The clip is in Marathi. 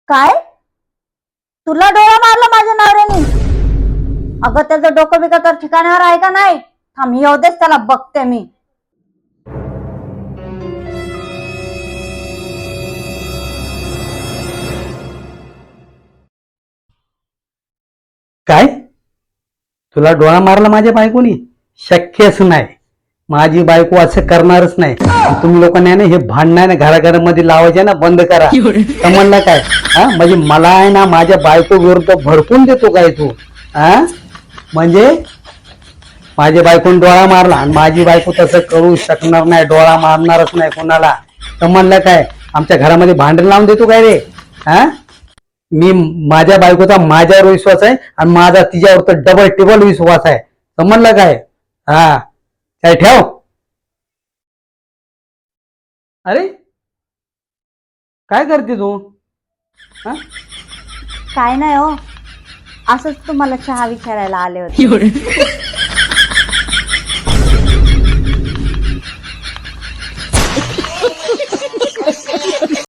काय? तुला डोळा मारला माझ्या नवऱ्याने? अगं त्याचं डोकं बिकं तर ठिकाणावर आहे का नाही? थांब येऊ देच त्याला, बघते मी. काय? तुला डोळा मारला माझ्या बायकोनी? शक्यच नाही. माझी बायको असं करणारच नाही. तुम्ही लोकांनी ना हे भांडण ना घराघरामध्ये लावायचे ना बंद करा. समजलं काय? हा, म्हणजे मला आहे ना माझ्या बायको विरुद्ध भडकून देतो काय तू? हा, म्हणजे माझ्या बायकोने डोळा मारला आणि माझी बायको तसं करू शकणार नाही, डोळा मारणारच नाही कोणाला. समजलं काय? आमच्या घरामध्ये भांडण लावून देतो काय रे? हा, मी माझ्या बायकोचा माझ्यावर विश्वास आहे आणि माझा तिच्यावर तर डबल टिबल विश्वास आहे. समजलं काय? हा, काय ठेव. अरे काय करते तू? हा, काय नाही हो, असंच तुम्हाला चहा विचारायला आले होते.